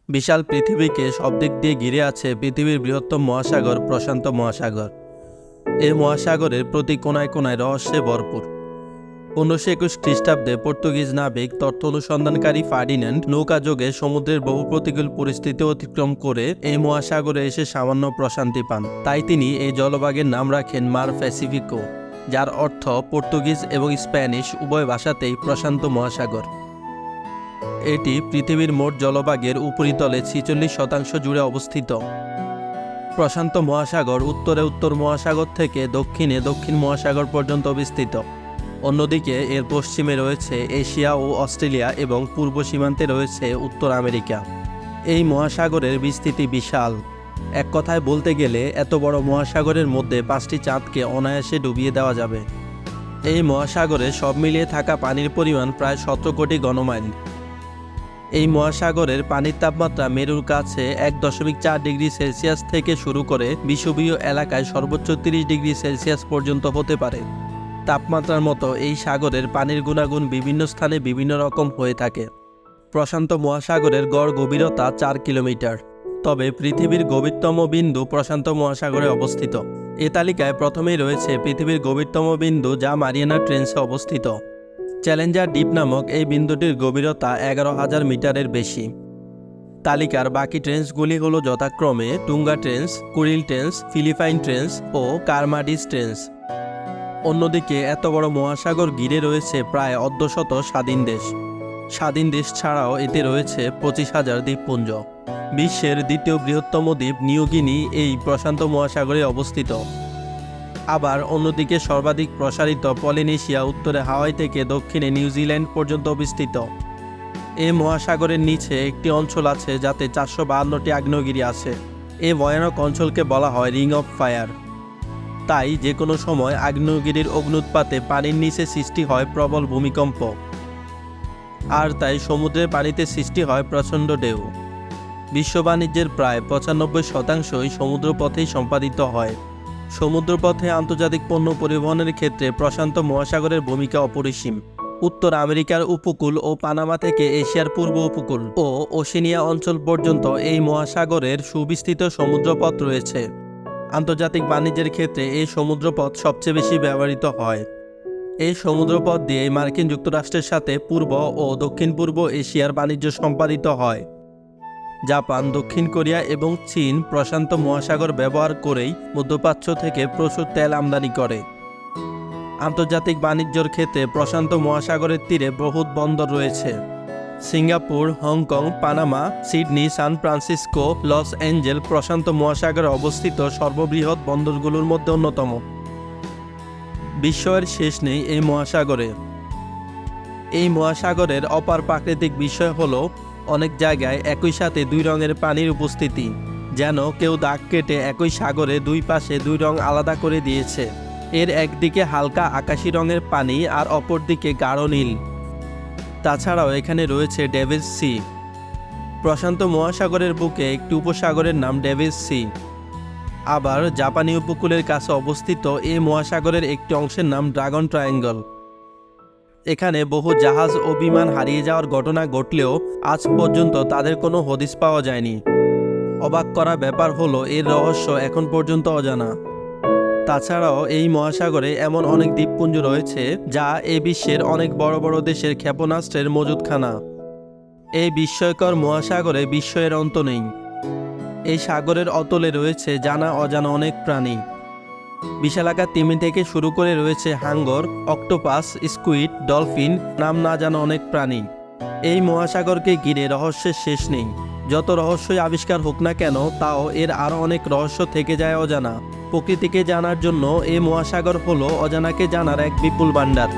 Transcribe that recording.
বিশাল পৃথিবীকে সব দিক দিয়ে ঘিরে আছে পৃথিবীর বৃহত্তম মহাসাগর প্রশান্ত মহাসাগর। এই মহাসাগরের প্রতি কোনায় কোনায় রহস্যে ভরপুর। 1521 খ্রিস্টাব্দে পর্তুগিজ নাবিক তথ্য অনুসন্ধানকারী ফার্ডিন্যান্ড নৌকাযোগে সমুদ্রের বহু প্রতিকূল পরিস্থিতি অতিক্রম করে এই মহাসাগরে এসে সামান্য প্রশান্তি পান। তাই তিনি এই জলভাগের নাম রাখেন মার প্যাসিফিকো, যার অর্থ পর্তুগিজ এবং স্প্যানিশ উভয় ভাষাতেই প্রশান্ত মহাসাগর। এটি পৃথিবীর মোট জলভাগের উপরিতলে 46% জুড়ে অবস্থিত। প্রশান্ত মহাসাগর উত্তরে উত্তর মহাসাগর থেকে দক্ষিণে দক্ষিণ মহাসাগর পর্যন্ত বিস্তৃত। অন্যদিকে এর পশ্চিমে রয়েছে এশিয়া ও অস্ট্রেলিয়া এবং পূর্ব সীমান্তে রয়েছে উত্তর আমেরিকা। এই মহাসাগরের বিস্তৃতি বিশাল। এক কথায় বলতে গেলে এত বড় মহাসাগরের মধ্যে 5টি চাঁদকে অনায়াসে ডুবিয়ে দেওয়া যাবে। এই মহাসাগরে সব মিলিয়ে থাকা পানির পরিমাণ প্রায় 17 কোটি ঘনমাইল। এই মহাসাগরের পানির তাপমাত্রা মেরুর কাছে 1.4 ডিগ্রি সেলসিয়াস থেকে শুরু করে বিষুবীয় এলাকায় সর্বোচ্চ 30 ডিগ্রি সেলসিয়াস পর্যন্ত হতে পারে। তাপমাত্রার মতো এই সাগরের পানির গুণাগুণ বিভিন্ন স্থানে বিভিন্ন রকম হয়ে থাকে। প্রশান্ত মহাসাগরের গড় গভীরতা 4 কিলোমিটার। তবে পৃথিবীর গভীরতম বিন্দু প্রশান্ত মহাসাগরে অবস্থিত। এ তালিকায় প্রথমেই রয়েছে পৃথিবীর গভীরতম বিন্দু, যা মারিয়ানা ট্রেঞ্চে অবস্থিত। চ্যালেঞ্জার ডিপ নামক এই বিন্দুটির গভীরতা 11,000 মিটারের বেশি। তালিকার বাকি ট্রেঞ্চগুলি হল যথাক্রমে Tonga trench, Kuril trench, Philippine trench ও কারমাডিস ট্রেঞ্চ। অন্যদিকে এত বড় মহাসাগর ঘিরে রয়েছে প্রায় অর্ধশত স্বাধীন দেশ। স্বাধীন দেশ ছাড়াও এতে রয়েছে 25,000 দ্বীপপুঞ্জ। বিশ্বের দ্বিতীয় বৃহত্তম দ্বীপ নিউ গিনি এই প্রশান্ত মহাসাগরে অবস্থিত। আবার অন্যদিকে সর্বাধিক প্রসারিত পলিনেশিয়া উত্তরে হাওয়াই থেকে দক্ষিণে নিউজিল্যান্ড পর্যন্ত বিস্তৃত। এই মহাসাগরের নিচে একটি অঞ্চল আছে যাতে 452টি আগ্নেয়গিরি আছে। এই ভয়ানক অঞ্চলকে বলা হয় রিং অফ ফায়ার। তাই যে কোনো সময় আগ্নেয়গিরির অগ্নুৎপাতে পানির নিচে সৃষ্টি হয় প্রবল ভূমিকম্প, আর তাই সমুদ্রের পানিতে সৃষ্টি হয় প্রচণ্ড ঢেউ। বিশ্ব বাণিজ্যের প্রায় 95%ই সমুদ্রপথেই সম্পাদিত হয়। সমুদ্রপথে আন্তর্জাতিক পণ্য পরিবহনের ক্ষেত্রে প্রশান্ত মহাসাগরের ভূমিকা অপরিসীম। উত্তর আমেরিকার উপকূল ও পানামা থেকে এশিয়ার পূর্ব উপকূল ও ওশেনিয়া অঞ্চল পর্যন্ত এই মহাসাগরের সুবিস্তৃত সমুদ্রপথ রয়েছে। আন্তর্জাতিক বাণিজ্যের ক্ষেত্রে এই সমুদ্রপথ সবচেয়ে বেশি ব্যবহৃত হয়। এই সমুদ্রপথ দিয়ে মার্কিন যুক্তরাষ্ট্রের সাথে পূর্ব ও দক্ষিণ পূর্ব এশিয়ার বাণিজ্য সম্পাদিত হয়। জাপান, দক্ষিণ কোরিয়া এবং চীন প্রশান্ত মহাসাগর ব্যবহার করেই মধ্যপ্রাচ্য থেকে প্রচুর তেল আমদানি করে। আন্তর্জাতিক বাণিজ্যের ক্ষেত্রে প্রশান্ত মহাসাগরের তীরে বহুত বন্দর রয়েছে। Singapore, Hong Kong, Panama, Sydney, San Francisco, Los Angeles প্রশান্ত মহাসাগরে অবস্থিত সর্ববৃহৎ বন্দরগুলোর মধ্যে অন্যতম। বিশ্বের শেষ নেই এই মহাসাগরে। এই মহাসাগরের অপার প্রাকৃতিক বিষয় হলো অনেক জায়গায় একই সাথে দুই রঙের পানির উপস্থিতি, যেন কেউ দাগ কেটে একই সাগরে দুই পাশে দুই রং আলাদা করে দিয়েছে। এর একদিকে হালকা আকাশি রঙের পানি আর অপরদিকে গাঢ় নীল। তাছাড়াও এখানে রয়েছে ডেভিলস সি। প্রশান্ত মহাসাগরের বুকে একটি উপসাগরের নাম ডেভিলস সি। আবার জাপানি উপকূলের কাছে অবস্থিত এই মহাসাগরের একটি অংশের নাম ড্রাগন ট্রায়াঙ্গল। এখানে বহু জাহাজ ও বিমান হারিয়ে যাওয়ার ঘটনা ঘটলেও আজ পর্যন্ত তাদের কোনো হদিস পাওয়া যায়নি। অবাক করা ব্যাপার হলো এর রহস্য এখন পর্যন্ত অজানা। তাছাড়াও এই মহাসাগরে এমন অনেক দ্বীপপুঞ্জ রয়েছে যা এই বিশ্বের অনেক বড় বড় দেশের ক্ষেপণাস্ত্রের মজুতখানা। এই বিস্ময়কর মহাসাগরে বিস্ময়ের অন্ত নেই। এই সাগরের অতলে রয়েছে জানা অজানা অনেক প্রাণী। বিশালাকার তিমি থেকে শুরু করে রয়েছে হাঙ্গর, অক্টোপাস, স্কুইড, ডলফিন, নাম না জানা অনেক প্রাণী। এই মহাসাগরকে ঘিরে রহস্যের শেষ নেই। যত রহস্যই আবিষ্কার হোক না কেন, তাও এর আরও অনেক রহস্য থেকে যায় অজানা। প্রকৃতিকে জানার জন্য এই মহাসাগর হলো অজানাকে জানার এক বিপুল ভাণ্ডার।